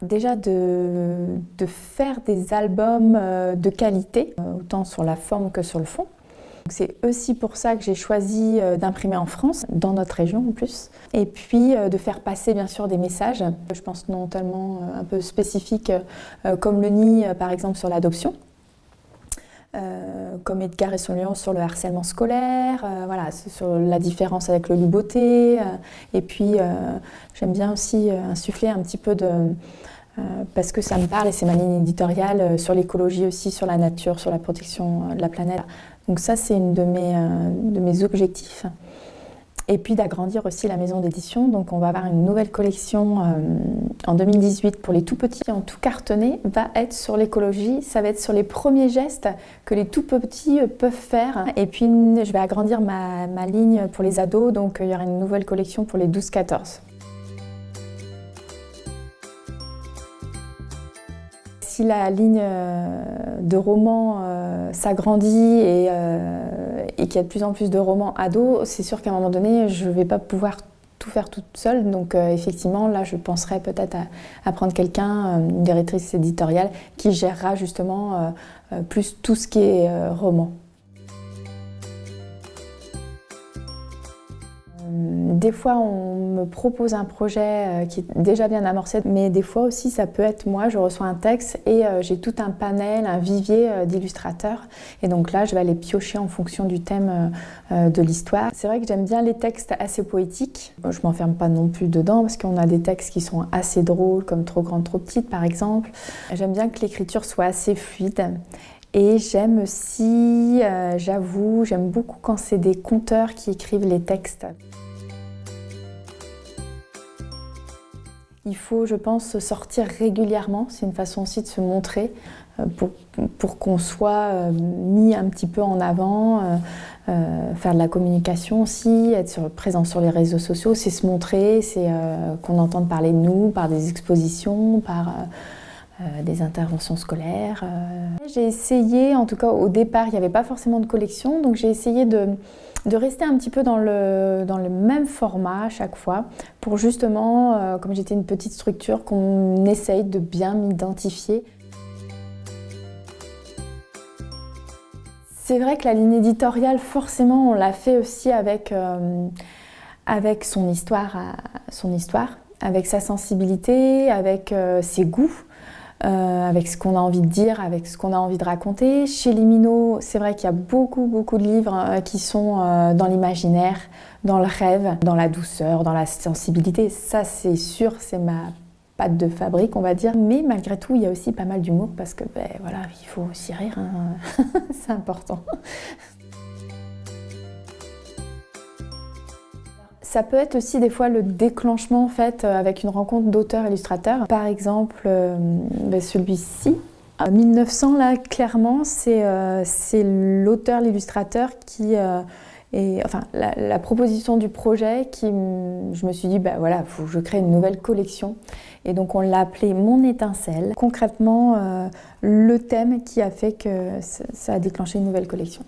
Déjà de faire des albums de qualité, autant sur la forme que sur le fond. C'est aussi pour ça que j'ai choisi d'imprimer en France, dans notre région en plus. Et puis de faire passer bien sûr des messages, je pense notamment un peu spécifiques, comme le nid par exemple sur l'adoption. Comme Edgar et son lion sur le harcèlement scolaire, voilà, sur la différence avec le loup beauté. Et puis j'aime bien aussi insuffler un petit peu de... parce que ça me parle et c'est ma ligne éditoriale sur l'écologie aussi, sur la nature, sur la protection de la planète. Donc ça, c'est une de mes objectifs. Et puis d'agrandir aussi la maison d'édition. Donc on va avoir une nouvelle collection en 2018 pour les tout petits, en tout cartonné, va être sur l'écologie. Ça va être sur les premiers gestes que les tout petits peuvent faire. Et puis je vais agrandir ma ligne pour les ados. Donc il y aura une nouvelle collection pour les 12-14. Si la ligne de romans s'agrandit et qu'il y a de plus en plus de romans ados, c'est sûr qu'à un moment donné, je ne vais pas pouvoir tout faire toute seule. Donc effectivement, là, je penserais peut-être à prendre quelqu'un, une directrice éditoriale, qui gérera justement plus tout ce qui est roman. Des fois, on me propose un projet qui est déjà bien amorcé, mais des fois aussi, ça peut être moi, je reçois un texte et j'ai tout un panel, un vivier d'illustrateurs. Et donc là, je vais aller piocher en fonction du thème de l'histoire. C'est vrai que j'aime bien les textes assez poétiques. Je ne m'enferme pas non plus dedans parce qu'on a des textes qui sont assez drôles, comme Trop grande, trop petite, par exemple. J'aime bien que l'écriture soit assez fluide. Et j'aime aussi, j'avoue, j'aime beaucoup quand c'est des conteurs qui écrivent les textes. Il faut, je pense, sortir régulièrement. C'est une façon aussi de se montrer pour qu'on soit mis un petit peu en avant, faire de la communication aussi, être présent sur les réseaux sociaux, c'est se montrer, c'est qu'on entende parler de nous par des expositions, par des interventions scolaires. J'ai essayé, en tout cas au départ, il n'y avait pas forcément de collection, donc j'ai essayé de rester un petit peu dans le même format à chaque fois, pour justement, comme j'étais une petite structure, qu'on essaye de bien m'identifier. C'est vrai que la ligne éditoriale, forcément, on l'a fait aussi avec son histoire, avec sa sensibilité, avec ses goûts. Avec ce qu'on a envie de dire, avec ce qu'on a envie de raconter. Chez Limino, c'est vrai qu'il y a beaucoup de livres qui sont dans l'imaginaire, dans le rêve, dans la douceur, dans la sensibilité. Ça, c'est sûr, c'est ma patte de fabrique, on va dire. Mais malgré tout, il y a aussi pas mal d'humour parce que, voilà, il faut aussi rire, hein. C'est important. Ça peut être aussi des fois le déclenchement en fait, avec une rencontre d'auteurs-illustrateurs. Par exemple, celui-ci. 1900, là, clairement, c'est l'auteur, l'illustrateur qui enfin, la proposition du projet qui, je me suis dit, voilà, il faut que je crée une nouvelle collection. Et donc on l'a appelé Mon étincelle. Concrètement, le thème qui a fait que ça a déclenché une nouvelle collection.